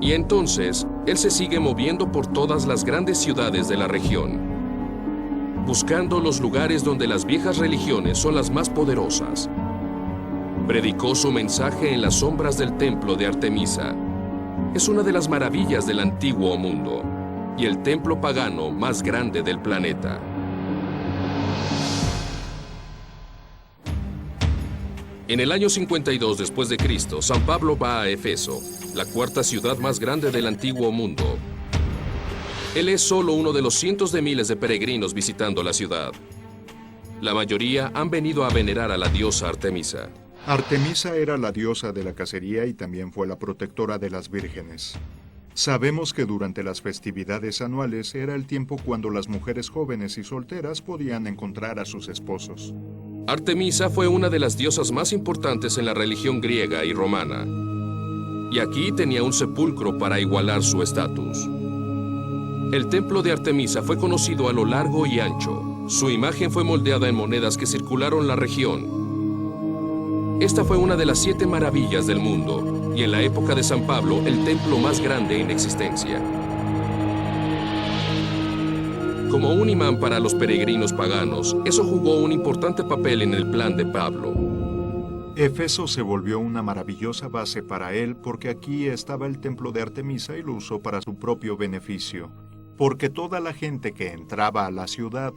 Y entonces, él se sigue moviendo por todas las grandes ciudades de la región, buscando los lugares donde las viejas religiones son las más poderosas. Predicó su mensaje en las sombras del templo de Artemisa. Es una de las maravillas del antiguo mundo y el templo pagano más grande del planeta. En el año 52 después de Cristo, San Pablo va a Éfeso, la cuarta ciudad más grande del antiguo mundo. Él es solo uno de los cientos de miles de peregrinos visitando la ciudad. La mayoría han venido a venerar a la diosa Artemisa. Artemisa era la diosa de la cacería y también fue la protectora de las vírgenes. Sabemos que durante las festividades anuales era el tiempo cuando las mujeres jóvenes y solteras podían encontrar a sus esposos. Artemisa fue una de las diosas más importantes en la religión griega y romana. Y aquí tenía un sepulcro para igualar su estatus. El templo de Artemisa fue conocido a lo largo y ancho. Su imagen fue moldeada en monedas que circularon la región. Esta fue una de las 7 maravillas del mundo, y en la época de San Pablo, el templo más grande en existencia. Como un imán para los peregrinos paganos, eso jugó un importante papel en el plan de Pablo. Éfeso se volvió una maravillosa base para él porque aquí estaba el templo de Artemisa y lo usó para su propio beneficio. Porque toda la gente que entraba a la ciudad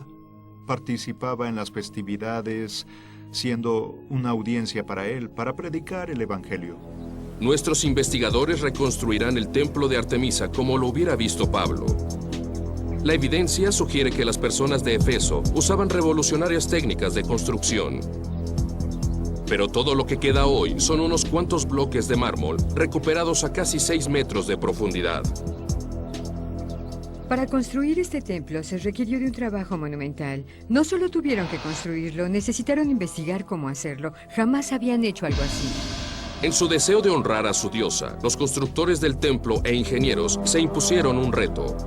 participaba en las festividades, siendo una audiencia para él, para predicar el evangelio. Nuestros investigadores reconstruirán el templo de Artemisa como lo hubiera visto Pablo. La evidencia sugiere que las personas de Éfeso usaban revolucionarias técnicas de construcción. Pero todo lo que queda hoy son unos cuantos bloques de mármol recuperados a casi 6 metros de profundidad. Para construir este templo se requirió de un trabajo monumental. No solo tuvieron que construirlo, necesitaron investigar cómo hacerlo. Jamás habían hecho algo así. En su deseo de honrar a su diosa, los constructores del templo e ingenieros se impusieron un reto.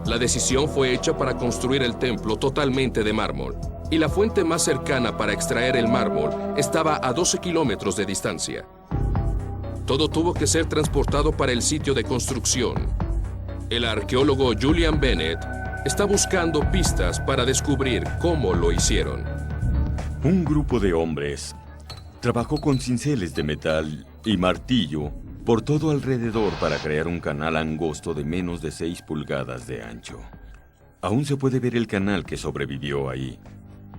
La decisión fue hecha para construir el templo totalmente de mármol, y la fuente más cercana para extraer el mármol estaba a 12 kilómetros de distancia. Todo tuvo que ser transportado para el sitio de construcción. El arqueólogo Julian Bennett está buscando pistas para descubrir cómo lo hicieron. Un grupo de hombres trabajó con cinceles de metal y martillo por todo alrededor para crear un canal angosto de menos de 6 pulgadas de ancho. Aún se puede ver el canal que sobrevivió ahí.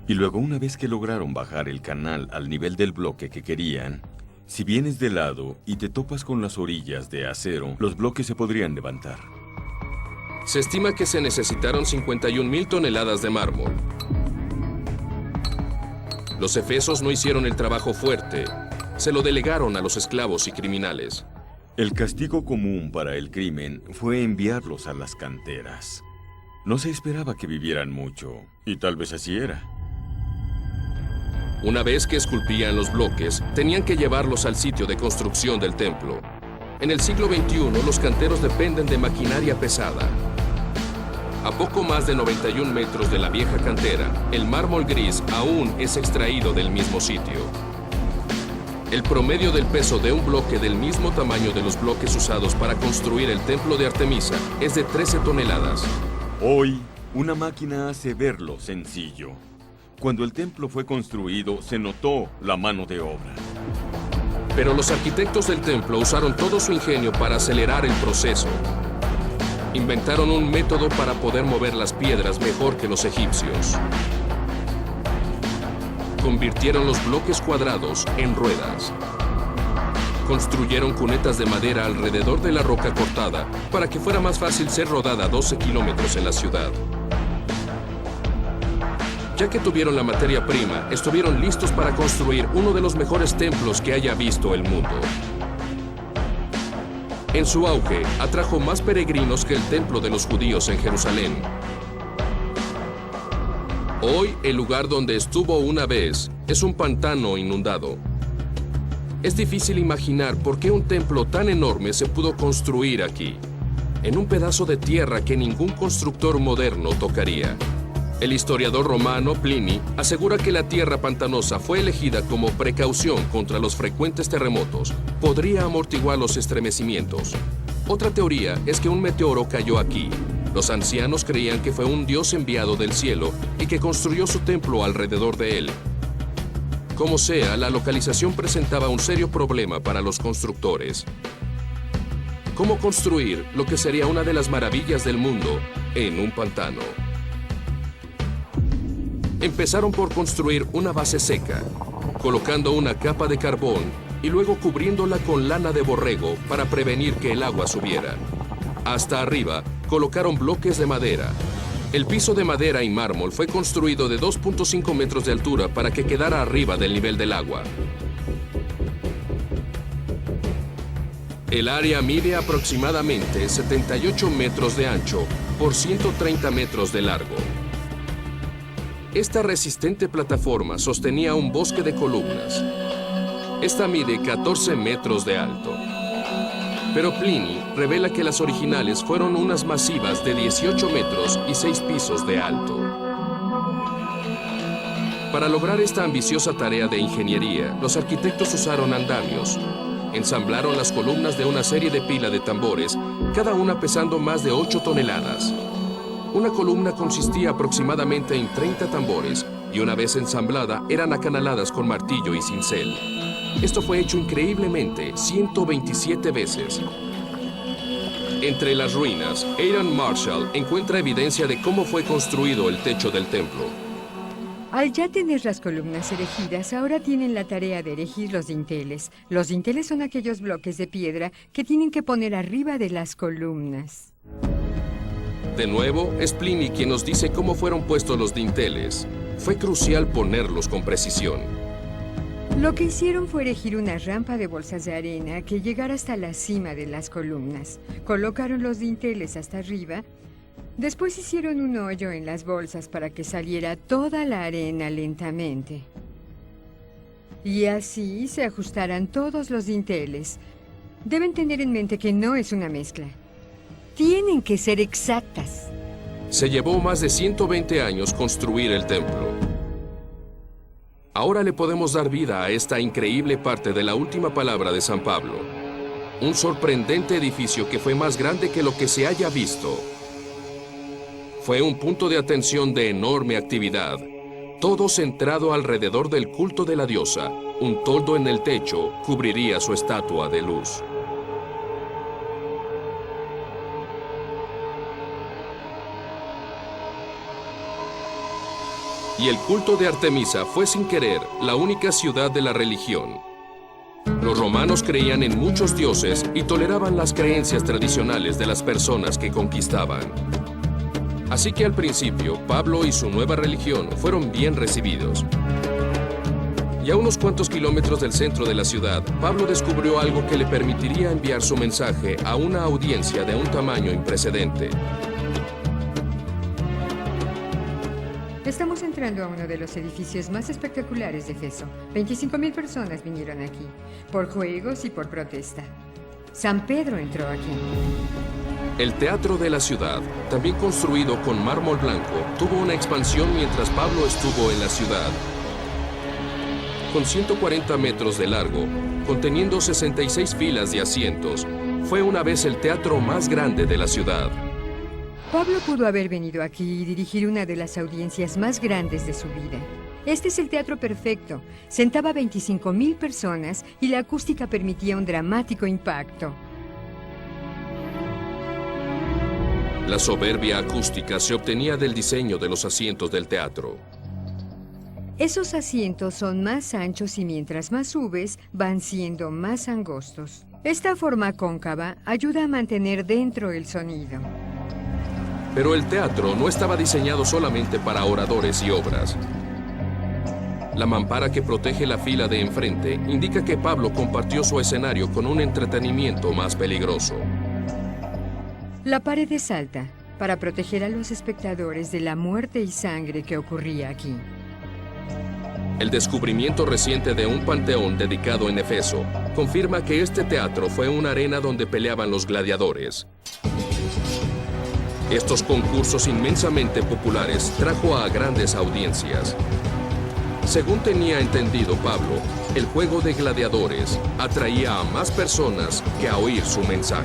Y luego, una vez que lograron bajar el canal al nivel del bloque que querían, si vienes de lado y te topas con las orillas de acero, los bloques se podrían levantar. Se estima que se necesitaron 51,000 toneladas de mármol. Los efesos no hicieron el trabajo fuerte. Se lo delegaron a los esclavos y criminales. El castigo común para el crimen fue enviarlos a las canteras. No se esperaba que vivieran mucho, y tal vez así era. Una vez que esculpían los bloques, tenían que llevarlos al sitio de construcción del templo. En el siglo XXI, los canteros dependen de maquinaria pesada. A poco más de 91 metros de la vieja cantera, el mármol gris aún es extraído del mismo sitio. El promedio del peso de un bloque del mismo tamaño de los bloques usados para construir el templo de Artemisa es de 13 toneladas. Hoy, una máquina hace verlo sencillo. Cuando el templo fue construido, se notó la mano de obra. Pero los arquitectos del templo usaron todo su ingenio para acelerar el proceso. Inventaron un método para poder mover las piedras mejor que los egipcios. Convirtieron los bloques cuadrados en ruedas. Construyeron cunetas de madera alrededor de la roca cortada para que fuera más fácil ser rodada 12 kilómetros en la ciudad. Ya que tuvieron la materia prima, estuvieron listos para construir uno de los mejores templos que haya visto el mundo. En su auge, atrajo más peregrinos que el templo de los judíos en Jerusalén. Hoy, el lugar donde estuvo una vez es un pantano inundado. Es difícil imaginar por qué un templo tan enorme se pudo construir aquí, en un pedazo de tierra que ningún constructor moderno tocaría. El historiador romano Pliny asegura que la tierra pantanosa fue elegida como precaución contra los frecuentes terremotos. Podría amortiguar los estremecimientos. Otra teoría es que un meteoro cayó aquí. Los ancianos creían que fue un dios enviado del cielo y que construyó su templo alrededor de él. Como sea, la localización presentaba un serio problema para los constructores. ¿Cómo construir lo que sería una de las maravillas del mundo en un pantano? Empezaron por construir una base seca, colocando una capa de carbón y luego cubriéndola con lana de borrego para prevenir que el agua subiera. Hasta arriba, colocaron bloques de madera. El piso de madera y mármol fue construido de 2.5 metros de altura para que quedara arriba del nivel del agua. El área mide aproximadamente 78 metros de ancho por 130 metros de largo. Esta resistente plataforma sostenía un bosque de columnas. Esta mide 14 metros de alto. Pero Pliny revela que las originales fueron unas masivas de 18 metros y 6 pisos de alto. Para lograr esta ambiciosa tarea de ingeniería, los arquitectos usaron andamios. Ensamblaron las columnas de una serie de pila de tambores, cada una pesando más de 8 toneladas. Una columna consistía aproximadamente en 30 tambores y una vez ensamblada eran acanaladas con martillo y cincel. Esto fue hecho increíblemente 127 veces. Entre las ruinas, Aaron Marshall encuentra evidencia de cómo fue construido el techo del templo. Al ya tener las columnas erigidas, ahora tienen la tarea de erigir los dinteles. Los dinteles son aquellos bloques de piedra que tienen que poner arriba de las columnas. De nuevo, es Pliny quien nos dice cómo fueron puestos los dinteles. Fue crucial ponerlos con precisión. Lo que hicieron fue erigir una rampa de bolsas de arena que llegara hasta la cima de las columnas. Colocaron los dinteles hasta arriba. Después hicieron un hoyo en las bolsas para que saliera toda la arena lentamente. Y así se ajustaran todos los dinteles. Deben tener en mente que no es una mezcla. Tienen que ser exactas. Se llevó más de 120 años construir el templo. Ahora le podemos dar vida a esta increíble parte de la última palabra de San Pablo. Un sorprendente edificio que fue más grande que lo que se haya visto. Fue un punto de atención de enorme actividad, todo centrado alrededor del culto de la diosa. Un toldo en el techo cubriría su estatua de luz. Y el culto de Artemisa fue sin querer la única ciudad de la religión. Los romanos creían en muchos dioses y toleraban las creencias tradicionales de las personas que conquistaban. Así que al principio, Pablo y su nueva religión fueron bien recibidos. Y a unos cuantos kilómetros del centro de la ciudad, Pablo descubrió algo que le permitiría enviar su mensaje a una audiencia de un tamaño imprecedente. Estamos entrando a uno de los edificios más espectaculares de Éfeso. 25,000 personas vinieron aquí, por juegos y por protesta. San Pedro entró aquí. El teatro de la ciudad, también construido con mármol blanco, tuvo una expansión mientras Pablo estuvo en la ciudad. Con 140 metros de largo, conteniendo 66 filas de asientos, fue una vez el teatro más grande de la ciudad. Pablo pudo haber venido aquí y dirigir una de las audiencias más grandes de su vida. Este es el teatro perfecto. Sentaba a 25,000 personas y la acústica permitía un dramático impacto. La soberbia acústica se obtenía del diseño de los asientos del teatro. Esos asientos son más anchos y mientras más subes, van siendo más angostos. Esta forma cóncava ayuda a mantener dentro el sonido. Pero el teatro no estaba diseñado solamente para oradores y obras. La mampara que protege la fila de enfrente indica que Pablo compartió su escenario con un entretenimiento más peligroso. La pared es alta para proteger a los espectadores de la muerte y sangre que ocurría aquí. El descubrimiento reciente de un panteón dedicado en Éfeso confirma que este teatro fue una arena donde peleaban los gladiadores. Estos concursos inmensamente populares trajo a grandes audiencias. Según tenía entendido Pablo, el juego de gladiadores atraía a más personas que a oír su mensaje.